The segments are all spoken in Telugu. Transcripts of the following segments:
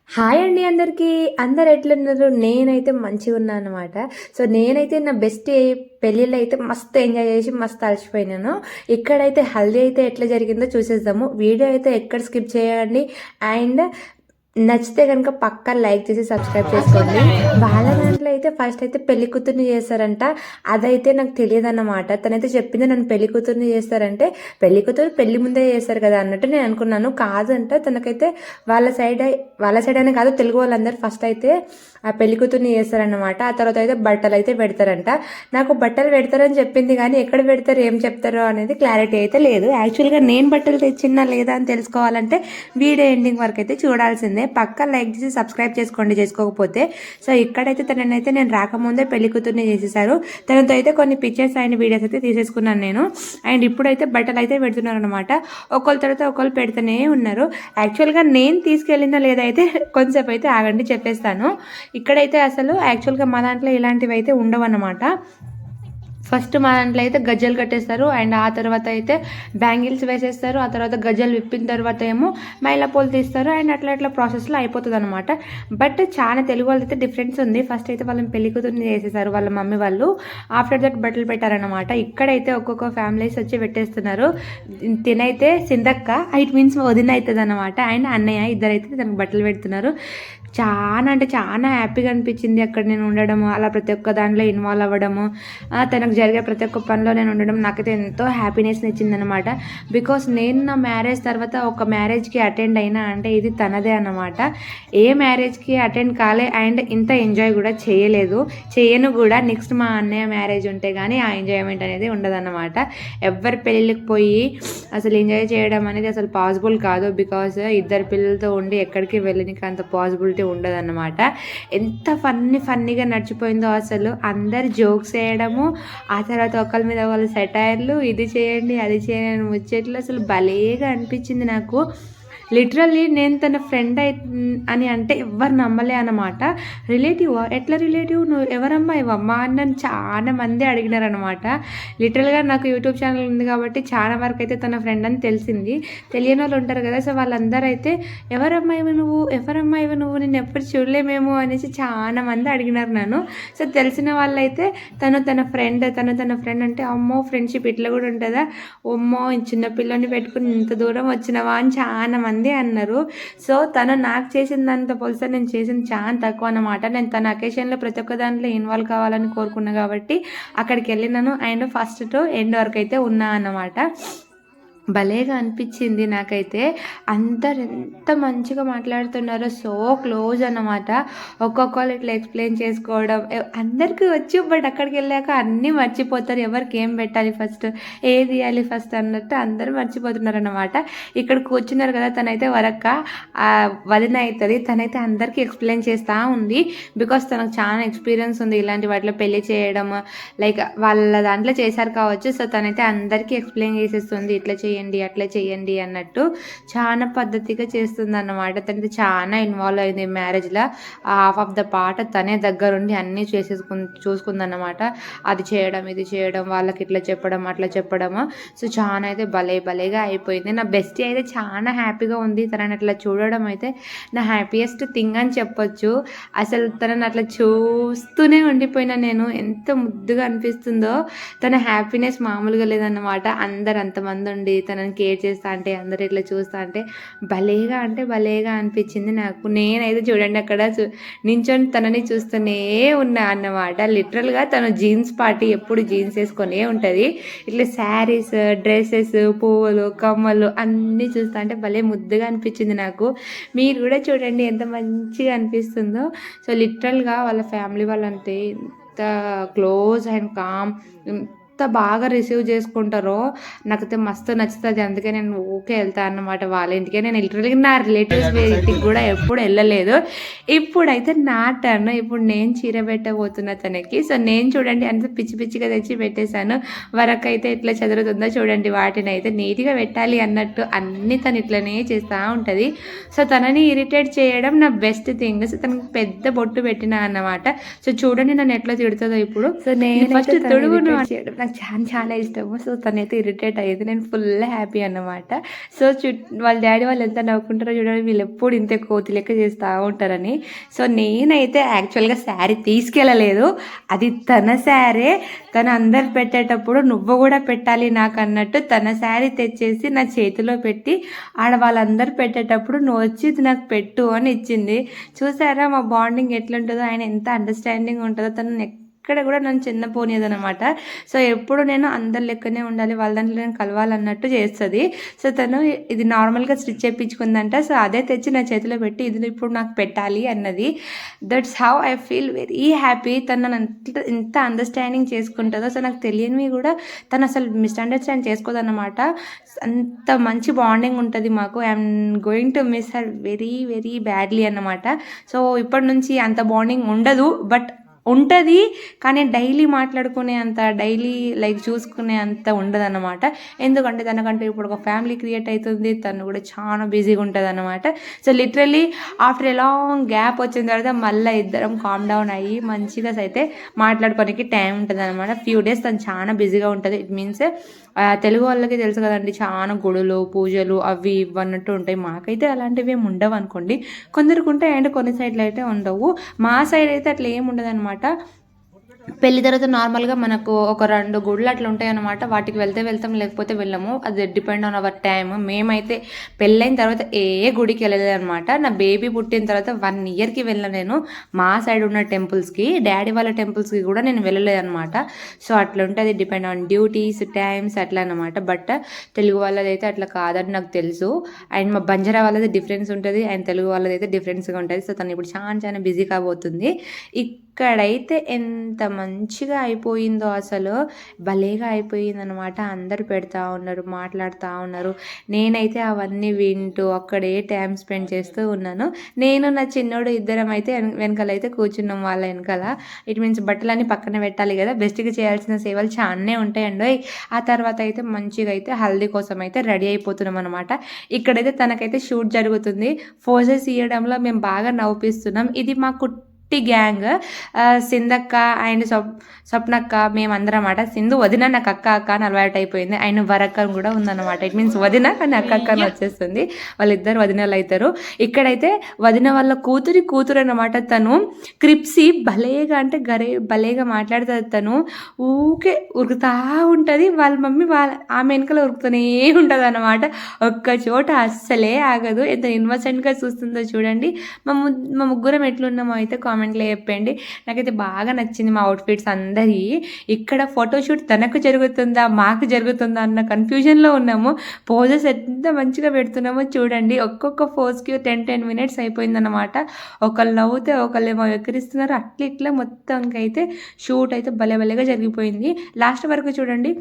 హాయ్ అండి అందరికీ. అందరు ఎట్లున్నారు? నేనైతే మంచిగా ఉన్నాను అనమాట. సో నేనైతే నా బెస్ట్ పెళ్ళిళ్ళు అయితే మస్తు ఎంజాయ్ చేసి మస్తు అలసిపోయినాను. ఇక్కడైతే హల్దీ అయితే ఎట్లా జరిగిందో చూసేద్దాము. వీడియో అయితే ఎక్కడ స్కిప్ చేయండి. అండ్ నచ్చితే కనుక పక్కా లైక్ చేసి సబ్స్క్రైబ్ చేసుకోండి. వాళ్ళ దాంట్లో అయితే ఫస్ట్ అయితే పెళ్లి కూతుర్ని చేస్తారంట. అదైతే నాకు తెలియదు అన్నమాట. తనైతే చెప్పింది నన్ను పెళ్లి కూతుర్ని చేస్తారంటే పెళ్లి కూతురు పెళ్లి ముందే చేస్తారు కదా అన్నట్టు నేను అనుకున్నాను. కాదంట, తనకైతే వాళ్ళ సైడ్ అనే కాదు, తెలుగు వాళ్ళందరూ ఫస్ట్ అయితే ఆ పెళ్లి కూతుర్ని చేస్తారన్నమాట. ఆ తర్వాత అయితే బట్టలు అయితే పెడతారంట. నాకు బట్టలు పెడతారని చెప్పింది, కానీ ఎక్కడ పెడతారు ఏం చెప్తారో అనేది క్లారిటీ అయితే లేదు. యాక్చువల్గా నేను బట్టలు తెచ్చినా లేదా అని తెలుసుకోవాలంటే వీడియో ఎండింగ్ వరకు అయితే చూడాల్సిందే. పక్కా లైక్ చేసి సబ్స్క్రైబ్ చేసుకోండి చేసుకోకపోతే. సో ఇక్కడైతే తననైతే నేను రాకముందే పెళ్లి కూతుర్ని చేసేసారు. తనతో అయితే కొన్ని పిక్చర్స్ అండ్ వీడియోస్ అయితే తీసేసుకున్నాను నేను. అండ్ ఇప్పుడైతే బట్టలు అయితే పెడుతున్నారు అనమాట. ఒకళ్ళ తర్వాత ఒకళ్ళు పెడుతూనే ఉన్నారు. యాక్చువల్గా నేను తీసుకెళ్ళినా లేదా అయితే కొంచెంసేపు అయితే ఆగండి చెప్పేస్తాను. ఇక్కడైతే అసలు యాక్చువల్గా మా దాంట్లో ఇలాంటివి అయితే ఉండవు అన్నమాట. ఫస్ట్ మా దాంట్లో అయితే గజ్జలు కట్టేస్తారు. అండ్ ఆ తర్వాత అయితే బ్యాంగిల్స్ వేసేస్తారు. ఆ తర్వాత గజ్జలు విప్పిన తర్వాత ఏమో మైలాపూలు తీస్తారు. అండ్ అట్లా ప్రాసెస్లో అయిపోతుంది అనమాట. బట్ చాలా తెలుగు వాళ్ళైతే డిఫరెన్స్ ఉంది. ఫస్ట్ అయితే వాళ్ళని పెళ్లి కూతుర్ని చేసేసారు వాళ్ళ మమ్మీ వాళ్ళు. ఆఫ్టర్ దట్ బట్టలు పెట్టారనమాట. ఇక్కడైతే ఒక్కొక్క ఫ్యామిలీస్ వచ్చి పెట్టేస్తున్నారు. తినైతే సిందక్క, ఇట్ మీన్స్ వదిన అవుతుంది అనమాట. అండ్ అన్నయ్య ఇద్దరైతే తనకు బట్టలు పెడుతున్నారు. చాలా అంటే చాలా హ్యాపీగా అనిపించింది అక్కడ నేను ఉండడము, అలా ప్రతి ఒక్క దాంట్లో ఇన్వాల్వ్ అవ్వడము, తనకు జరిగే ప్రతి ఒక్క పనిలో నేను ఉండడం నాకైతే ఎంతో హ్యాపీనెస్ని ఇచ్చిందనమాట. బికాస్ నేను నా మ్యారేజ్ తర్వాత ఒక మ్యారేజ్కి అటెండ్ అయినా అంటే ఇది తనదే అన్నమాట. ఏ మ్యారేజ్కి అటెండ్ కాలే అండ్ ఇంత ఎంజాయ్ కూడా చేయను కూడా. నెక్స్ట్ మా అన్నయ్య మ్యారేజ్ ఉంటే కానీ ఆ ఎంజాయ్మెంట్ అనేది ఉండదన్నమాట. ఎవరి పెళ్ళిళ్ళకి పోయి అసలు ఎంజాయ్ చేయడం అనేది అసలు పాసిబుల్ కాదు. బికాస్ ఇద్దరు పిల్లలతో ఉండి ఎక్కడికి వెళ్ళనికి అంత పాసిబిలిటీ ఉండదన్నమాట. ఎంత ఫన్నీగా నడిచిపోయిందో అసలు. అందరు జోక్స్ వేయడము, ఆ తర్వాత ఒకరి మీద వాళ్ళు సెటైర్లు, ఇది చేయండి అది చేయండి ముచ్చట్లు, అసలు భలేగా అనిపించింది నాకు. లిటరల్లీ నేను తన ఫ్రెండ్ అని అంటే ఎవ్వరు నమ్మలే అనమాట. రిలేటివ్ ఎట్లా రిలేటివ్, నువ్వు ఎవరమ్మా ఇవమ్మా అని నన్ను చాలా మంది అడిగినారనమాట. లిటరల్గా నాకు యూట్యూబ్ ఛానల్ ఉంది కాబట్టి చాలా వరకు అయితే తన ఫ్రెండ్ అని తెలిసింది. తెలియని వాళ్ళు ఉంటారు కదా, సో వాళ్ళందరూ అయితే ఎవరమ్మా ఇవి నువ్వు నేను ఎప్పుడు చూడలేమేమో అనేసి చాలా మంది అడిగినారు నన్ను. సో తెలిసిన వాళ్ళైతే తన ఫ్రెండ్ అంటే అమ్మో ఫ్రెండ్షిప్ ఇట్లా కూడా ఉంటుందా, అమ్మో చిన్నపిల్లని పెట్టుకుని ఇంత దూరం వచ్చినవా అని చాలా మంది అన్నారు. సో తను నాకు చేసిందంత పోలిస్తే నేను చేసింది చాలా తక్కువ అన్నమాట. నేను తన అకేషన్లో ప్రతి ఒక్క దాంట్లో ఇన్వాల్వ్ కావాలని కోరుకున్నా కాబట్టి అక్కడికి వెళ్ళినాను. అండ్ ఫస్ట్ టు ఎండ్ వరకు అయితే ఉన్నా అన్నమాట. భలేగా అనిపించింది నాకైతే. అందరు ఎంత మంచిగా మాట్లాడుతున్నారో, సో క్లోజ్ అన్నమాట. ఒక్కొక్కరు ఇట్లా ఎక్స్ప్లెయిన్ చేసుకోవడం అందరికీ వచ్చు. బట్ అక్కడికి వెళ్ళాక అన్నీ మర్చిపోతారు. ఎవరికి ఏం పెట్టాలి ఫస్ట్, ఏది ఇవ్వాలి ఫస్ట్ అన్నట్టు అందరూ మర్చిపోతున్నారు అన్నమాట. ఇక్కడ కూర్చున్నారు కదా, తనైతే వరక్క వదిన అవుతుంది. తనైతే అందరికీ ఎక్స్ప్లెయిన్ చేస్తూ ఉంది. బికాస్ తనకు చాలా ఎక్స్పీరియన్స్ ఉంది ఇలాంటి వాటిలో పెళ్లి చేయడం. లైక్ వాళ్ళ దాంట్లో చేశారు కావచ్చు. సో తనైతే అందరికీ ఎక్స్ప్లెయిన్ చేసేస్తుంది, ఇట్లా అట్లా చేయండి అన్నట్టు. చాలా పద్ధతిగా చేస్తుంది అన్నమాట. తనకి చాలా ఇన్వాల్వ్ అయింది మ్యారేజ్లో. హాఫ్ ఆఫ్ ద పార్ట్ తనే దగ్గరుండి అన్నీ చూసుకుందన్నమాట. అది చేయడం ఇది చేయడం, వాళ్ళకి ఇట్లా చెప్పడం అట్లా చెప్పడము. సో చాలా అయితే భలేగా అయిపోయింది. నా బెస్టీ అయితే చాలా హ్యాపీగా ఉంది. తనని అట్లా చూడడం అయితే నా హ్యాపీయెస్ట్ థింగ్ అని చెప్పొచ్చు. అసలు తనని అట్లా చూస్తూనే ఉండిపోయినా నేను. ఎంత ముద్దుగా అనిపిస్తుందో. తన హ్యాపీనెస్ మామూలుగా లేదన్నమాట. అందరు అంతమంది ఉండి తనని కేర్ చేస్తా అంటే, అందరు ఇట్లా చూస్తా అంటే భలేగా అనిపించింది నాకు. నేనైతే చూడండి అక్కడ నించొని తనని చూస్తూనే ఉన్నా అన్నమాట. లిటరల్గా తను జీన్స్ పార్టీ, ఎప్పుడు జీన్స్ వేసుకొనే ఉంటుంది. ఇట్లా శారీస్, డ్రెస్సెస్, పువ్వులు, కమ్మలు అన్నీ చూస్తా అంటే భలే ముద్దుగా అనిపించింది నాకు. మీరు కూడా చూడండి ఎంత మంచిగా అనిపిస్తుందో. సో లిటరల్గా వాళ్ళ ఫ్యామిలీ వాళ్ళంటే ఎంత క్లోజ్ అండ్ కామ్, ఎంత బాగా రిసీవ్ చేసుకుంటారో నాకైతే మస్తు నచ్చుతుంది. అందుకే నేను ఊకే వెళ్తాను అన్నమాట వాళ్ళ ఇంటికి. నేను లిటరల్గా నా రిలేటివ్స్ ఇంటికి కూడా ఎప్పుడు వెళ్ళలేదు. ఇప్పుడైతే నా టర్న్. ఇప్పుడు నేను చీర పెట్టబోతున్నా తనకి. సో నేను చూడండి అంత పిచ్చిగా తెచ్చి పెట్టేశాను. వరకు అయితే ఎట్లా చదువుతుందో చూడండి. వాటిని అయితే నీట్గా పెట్టాలి అన్నట్టు అన్నీ తను ఇట్లనే చేస్తూ ఉంటుంది. సో తనని ఇరిటేట్ చేయడం నా బెస్ట్ థింగ్. సో తనకి పెద్ద బొట్టు పెట్టినా అన్నమాట. సో చూడండి నన్ను ఎట్లా తిడుతుందో ఇప్పుడు. సో నేను ఫస్ట్ తొడుగును చేయడం నాకు చాలా చాలా ఇష్టము. సో తనైతే ఇరిటేట్ అయ్యేది, నేను ఫుల్ హ్యాపీ అన్నమాట. సో వాళ్ళ డాడీ వాళ్ళు ఎంత నవ్వుకుంటారో చూడండి, వీళ్ళు ఎప్పుడు ఇంతే కోతి లెక్క చేస్తూ ఉంటారని. సో నేనైతే యాక్చువల్గా శారీ తీసుకెళ్ళలేదు, అది తన శారీ. తను అందరు పెట్టేటప్పుడు నువ్వు కూడా పెట్టాలి నాకు అన్నట్టు తన శారీ తెచ్చేసి నా చేతిలో పెట్టి ఆడ వాళ్ళందరూ పెట్టేటప్పుడు నువ్వు వచ్చి ఇది నాకు పెట్టు అని ఇచ్చింది. చూసారా మా బాండింగ్ ఎట్లుంటుందో, ఆయన ఎంత అండర్స్టాండింగ్ ఉంటుందో. తను ఎక్కడ కూడా నన్ను చిన్న పోనీదనమాట. సో ఎప్పుడు నేను అందరి లెక్కనే ఉండాలి, వాళ్ళ దాంట్లో నేను కలవాలన్నట్టు చేస్తుంది. సో తను ఇది నార్మల్గా స్టిచ్ చేయించుకుందంట. సో అదే తెచ్చి నా చేతిలో పెట్టి ఇది ఇప్పుడు నాకు పెట్టాలి అన్నది. That's how I feel very happy. తను నన్ను ఎంత అండర్స్టాండింగ్ చేసుకుంటుందో. సో నాకు తెలియనివి కూడా తను అసలు మిస్అండర్స్టాండ్ చేసుకోదన్నమాట. అంత మంచి బాండింగ్ ఉంటుంది మాకు. I'm going to miss her very very badly అన్నమాట. సో ఇప్పటి నుంచి అంత బాండింగ్ ఉండదు, బట్ ఉంటుంది, కానీ డైలీ మాట్లాడుకునే అంత, డైలీ లైక్ చూసుకునే అంత ఉండదు అన్నమాట. ఎందుకంటే తనకంటే ఇప్పుడు ఒక ఫ్యామిలీ క్రియేట్ అవుతుంది, తను కూడా చాలా బిజీగా ఉంటుంది అన్నమాట. So literally after a long gap వచ్చిన తర్వాత మళ్ళీ ఇద్దరం కామ్ డౌన్ అయ్యి మంచిగా అయితే మాట్లాడుకోనికి టైం ఉంటుంది అనమాట. ఫ్యూ డేస్ తను చాలా బిజీగా ఉంటుంది. ఇట్ మీన్స్ తెలుగు వాళ్ళకి తెలుసు కదండి, చాలా గుడులు పూజలు అవి ఇవన్నట్టు ఉంటాయి. మాకైతే అలాంటివి ఏమి ఉండవు అనుకోండి, కొందరికి ఉంటాయి అండ్ కొన్ని సైడ్లు అయితే ఉండవు. మా సైడ్ అయితే అట్లా ఏమి ఉండదు అనమాట. పెళ్లి తర్వాత నార్మల్గా మనకు ఒక 2 గుళ్ళు అట్లా ఉంటాయి అనమాట. వాటికి వెళ్తాం, లేకపోతే వెళ్ళము. అది డిపెండ్ ఆన్ అవర్ టైమ్. మేమైతే పెళ్ళైన తర్వాత ఏ గుడికి వెళ్ళలేదు అనమాట. నా బేబీ పుట్టిన తర్వాత 1 ఇయర్కి వెళ్ళాను నేను మా సైడ్ ఉన్న టెంపుల్స్కి. డాడీ వాళ్ళ టెంపుల్స్కి కూడా నేను వెళ్ళలేదు అనమాట. సో అట్లా ఉంటుంది, డిపెండ్ ఆన్ డ్యూటీస్ టైమ్స్ అట్లా అనమాట. బట్ తెలుగు వాళ్ళది అయితే అట్లా కాదని నాకు తెలుసు. అండ్ మా బంజారా వాళ్ళది డిఫరెన్స్ ఉంటుంది అండ్ తెలుగు వాళ్ళది అయితే డిఫరెన్స్గా ఉంటుంది. సో తను ఇప్పుడు చాలా బిజీ కాబోతుంది. ఇక్కడైతే ఎంత మంచిగా అయిపోయిందో, అసలు భలేగా అయిపోయింది అనమాట. అందరు పెడతా ఉన్నారు, మాట్లాడుతూ ఉన్నారు. నేనైతే అవన్నీ వింటూ అక్కడే టైం స్పెండ్ చేస్తూ ఉన్నాను. నేను నా చిన్నోడు ఇద్దరం అయితే వెనకాలైతే కూర్చున్నాం వాళ్ళ వెనకాల. ఇట్ మీన్స్ బట్టలన్నీ పక్కన పెట్టాలి కదా, బెస్ట్గా చేయాల్సిన సేవలు చాలానే ఉంటాయండి. ఆ తర్వాత అయితే మంచిగా అయితే హల్దీ కోసం అయితే రెడీ అయిపోతున్నాం అనమాట. ఇక్కడైతే తనకైతే షూట్ జరుగుతుంది. ఫోజెస్ ఇవ్వడంలో మేము బాగా నవ్విస్తున్నాం. ఇది మా గ్యాంగ్, సింధక్క అండ్ స్వప్నక్క మేమందరం అన్నమాట. సింధు వదిన, నాకు అక్క అని అలవాటు అయిపోయింది. ఆయన వరక్క కూడా ఉందన్నమాట. ఇట్ మీన్స్ వదిన కానీ అక్క అని వచ్చేస్తుంది. వాళ్ళిద్దరు వదినలు అవుతారు. ఇక్కడైతే వదిన వాళ్ళ కూతురు అన్నమాట. తను క్రిప్సీ భలేగా అంటే భలేగా మాట్లాడుతుంది. తను ఊకే ఉరుకుతా ఉంటుంది. వాళ్ళ మమ్మీ ఆమె వెనకలో ఉరుకుతూనే ఉంటుంది అన్నమాట. ఒక్క చోట అస్సలే ఆగదు. ఎంత ఇన్వసెంట్గా చూస్తుందో చూడండి. మా ముగ్గురం ఎట్లున్నామో అయితే కామెంట్లో చెప్పండి. నాకైతే బాగా నచ్చింది మా అవుట్ఫిట్స్ అందరి. ఇక్కడ ఫోటోషూట్ తనకు జరుగుతుందా మాకు జరుగుతుందా అన్న కన్ఫ్యూజన్లో ఉన్నాము. పోజెస్ ఎంత మంచిగా పెడుతున్నామో చూడండి. ఒక్కొక్క పోజ్కి 10 minutes అయిపోయిందన్నమాట. ఒకళ్ళు నవ్వుతే ఒకళ్ళు ఏమో ఎక్కిరిస్తున్నారు. అట్లా ఇట్లా మొత్తానికి అయితే షూట్ అయితే భలేగా జరిగిపోయింది. లాస్ట్ వరకు చూడండి,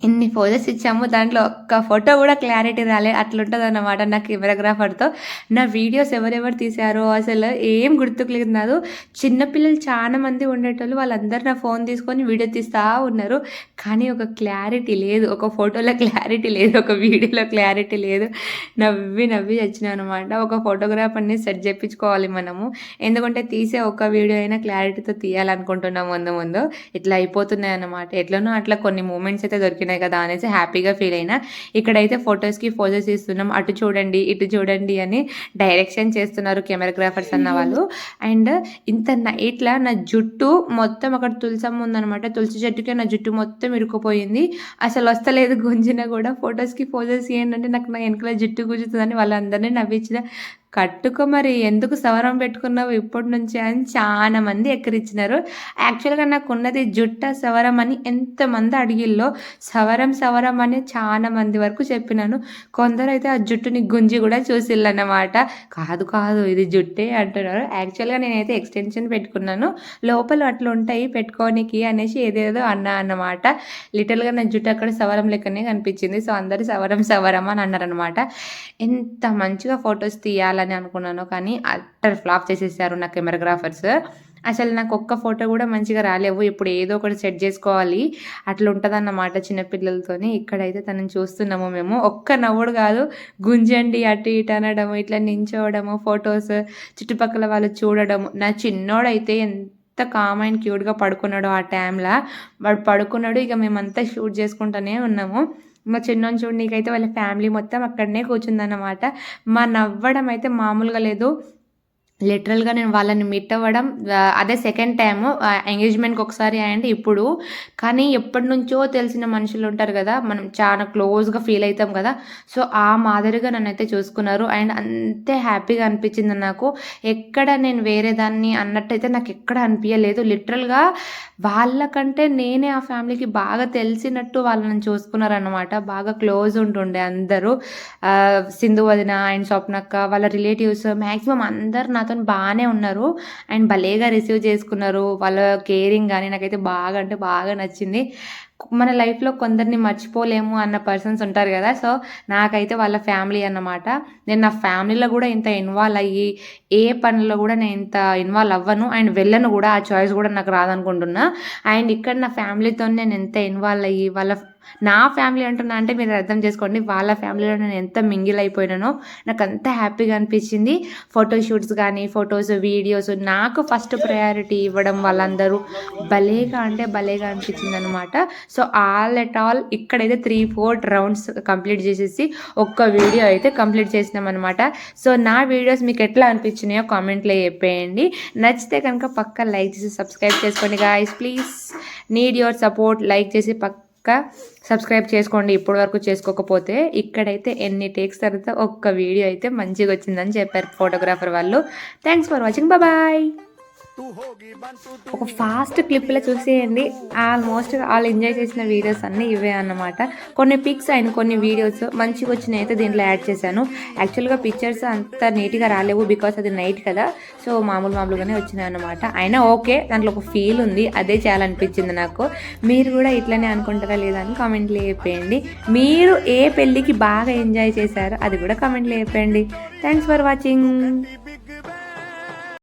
ఇన్ని ఫోటోస్ ఇచ్చాము, దాంట్లో ఒక్క ఫోటో కూడా క్లారిటీ రాలే. అట్లుంటుంది అన్నమాట నా కెమెరాగ్రాఫర్తో. నా వీడియోస్ ఎవరెవరు తీశారో అసలు ఏం గుర్తుకులేదు. నాకు చిన్నపిల్లలు చాలా మంది ఉండేటోళ్ళు, వాళ్ళందరూ నా ఫోన్ తీసుకొని వీడియో తీస్తూ ఉన్నారు. కానీ ఒక క్లారిటీ లేదు, ఒక ఫోటోలో క్లారిటీ లేదు, ఒక వీడియోలో క్లారిటీ లేదు. నవ్వి వచ్చినాను అనమాట. ఒక ఫోటోగ్రాఫర్ని సెట్ చేయించుకోవాలి మనము, ఎందుకంటే తీసే ఒక వీడియో అయినా క్లారిటీతో తీయాలనుకుంటున్నాం. ముందు ఇట్లా అయిపోతున్నాయి అన్నమాట. ఎట్లనో అట్లా కొన్ని మూమెంట్స్ అయితే దొరికినాయి కదా అనేసి హ్యాపీగా ఫీల్ అయినా. ఇక్కడైతే ఫొటోస్కి ఫోజెస్ ఇస్తున్నాం. అటు చూడండి ఇటు చూడండి అని డైరెక్షన్ చేస్తున్నారు కెమెరాగ్రాఫర్స్ అన్న వాళ్ళు. అండ్ ఇంత నైట్లా నా జుట్టు మొత్తం అక్కడ తులసమ్మ ఉందనమాట. తులసి చెట్టుకే నా జుట్టు మొత్తం ఇరుక్కుపోయింది. అసలు వస్తలేదు గుంజినా కూడా. ఫొటోస్కి ఫోజెస్ ఏంటంటే నాకు నా వెనకల జుట్టు గుంజుతుందని వాళ్ళందరినీ నవ్వించిన. కట్టుకో మరి, ఎందుకు సవరం పెట్టుకున్నావు ఇప్పటి నుంచి అని చాలా మంది ఎక్కరిచ్చినారు. యాక్చువల్గా నాకు ఉన్నది జుట్ట సవరం అని ఎంతమంది అడిగిల్లో, సవరం అని చాలా మంది వరకు చెప్పినాను. కొందరు అయితే ఆ జుట్టుని గుంజి కూడా చూసిల్లన్నమాట. కాదు ఇది జుట్టే అంటున్నారు. యాక్చువల్గా నేనైతే ఎక్స్టెన్షన్ పెట్టుకున్నాను, లోపల అట్లా ఉంటాయి పెట్టుకోనికి అనేసి ఏదేదో అన్నా అన్నమాట. లిటిల్గా నా జుట్టు అక్కడ సవరం లెక్కనే కనిపించింది. సో అందరు సవరం అని అన్నారనమాట. ఎంత మంచిగా ఫొటోస్ తీయాలని అనుకున్నాను, కానీ అట్టర్ ఫ్లాప్ చేసేసారు నా కెమెరాగ్రాఫర్స్. అసలు నాకు ఒక్క ఫోటో కూడా మంచిగా రాలేవు. ఇప్పుడు ఏదో ఒకటి సెట్ చేసుకోవాలి, అట్లా ఉంటుందన్నమాట చిన్నపిల్లలతోని. ఇక్కడైతే తనని చూస్తున్నాము మేము. ఒక్క నవ్వుడు కాదు, గుంజండి అటు ఇటు అనడము, ఇట్లా నించోవడము, ఫొటోస్ చుట్టుపక్కల వాళ్ళు చూడడము. నా చిన్నోడైతే కామ్ అండ్ క్యూట్గా పడుకున్నాడు ఆ టైంలో. వాడు పడుకున్నాడు, ఇక మేమంతా షూట్ చేసుకుంటూనే ఉన్నాము. మా చిన్నోని చూడనీకైతే వాళ్ళ ఫ్యామిలీ మొత్తం అక్కడనే కూర్చుందన్నమాట. మా నవ్వడం అయితే మామూలుగా లేదు. లిటరల్గా నేను వాళ్ళని మీట్ అవ్వడం అదే సెకండ్ టైము, ఎంగేజ్మెంట్కి ఒకసారి అండ్ ఇప్పుడు. కానీ ఎప్పటి నుంచో తెలిసిన మనుషులు ఉంటారు కదా, మనం చాలా క్లోజ్గా ఫీల్ అవుతాం కదా. సో ఆ మాదిరిగా నన్నైతే చూసుకున్నారు అండ్ అంతే హ్యాపీగా అనిపించింది నాకు. ఎక్కడ నేను వేరే దాన్ని అన్నట్టయితే నాకు ఎక్కడ అనిపించలేదు. లిటరల్గా వాళ్ళకంటే నేనే ఆ ఫ్యామిలీకి బాగా తెలిసినట్టు వాళ్ళని చూసుకున్నారన్నమాట. బాగా క్లోజ్ ఉంటుండే అందరూ. సింధు వదిన అండ్ స్వప్నక్క వాళ్ళ రిలేటివ్స్ మ్యాక్సిమం అందరు నాతో బాగానే ఉన్నారు అండ్ భలేగా రిసీవ్ చేసుకున్నారు. వాళ్ళ కేరింగ్ కానీ నాకైతే బాగా అంటే బాగా నచ్చింది. మన లైఫ్లో కొందరిని మర్చిపోలేము అన్న పర్సన్స్ ఉంటారు కదా, సో నాకైతే వాళ్ళ ఫ్యామిలీ అన్నమాట. నేను నా ఫ్యామిలీలో కూడా ఇంత ఇన్వాల్వ్ అయ్యి ఏ పనుల్లో కూడా నేను ఇంత ఇన్వాల్వ్ అవ్వను అండ్ వెళ్ళను కూడా. ఆ చాయిస్ కూడా నాకు రాదనుకుంటున్నా. అండ్ ఇక్కడ నా ఫ్యామిలీతో నేను ఎంత ఇన్వాల్వ్ అయ్యి నా ఫ్యామిలీ అంటున్నా అంటే మీరు అర్థం చేసుకోండి, వాళ్ళ ఫ్యామిలీలో నేను ఎంత మింగిల్ అయిపోయినానో నాకు అంత హ్యాపీగా అనిపించింది. ఫోటోషూట్స్ కానీ ఫొటోస్ వీడియోస్ నాకు ఫస్ట్ ప్రయారిటీ ఇవ్వడం వాళ్ళందరూ భలేగా అంటే భలేగా అనిపించింది అనమాట. సో ఆల్ ఎట్ ఆల్ ఇక్కడైతే 3-4 రౌండ్స్ కంప్లీట్ చేసేసి ఒక్క వీడియో అయితే కంప్లీట్ చేసినాం అనమాట. సో నా వీడియోస్ మీకు ఎట్లా అనిపించినాయో కామెంట్లో చెప్పేయండి. నచ్చితే కనుక పక్క లైక్ చేసి సబ్స్క్రైబ్ చేసుకోండి guys, please need your support. Like చేసి సబ్స్క్రైబ్ చేసుకోండి ఇప్పటి వరకు చేసుకోకపోతే. ఇక్కడైతే ఎన్ని టేక్స్ తర్వాత ఒక్క వీడియో అయితే మంచిగా వచ్చిందని చెప్పారు ఫోటోగ్రాఫర్ వాళ్ళు. Thanks for watching, bye. ఒక ఫాస్ట్ క్లిప్లో చూసేయండి. ఆల్మోస్ట్ ఆల్ ఎంజాయ్ చేసిన వీడియోస్ అన్నీ ఇవే అన్నమాట. కొన్ని పిక్స్ అండ్ కొన్ని వీడియోస్ మంచిగా వచ్చినాయి అయితే దీంట్లో యాడ్ చేశాను. యాక్చువల్గా పిక్చర్స్ అంత నీట్గా రాలేవు బికాస్ అది నైట్ కదా, సో మామూలుగానే వచ్చినాయి అన్నమాట. అయినా ఓకే, దాంట్లో ఒక ఫీల్ ఉంది, అదే చేయాలనిపించింది నాకు. మీరు కూడా ఇట్లనే అనుకుంటారా లేదా అని కామెంట్లో చెప్పేయండి. మీరు ఏ పెళ్ళికి బాగా ఎంజాయ్ చేశారో అది కూడా కామెంట్లో చెప్పండి. Thanks for watching.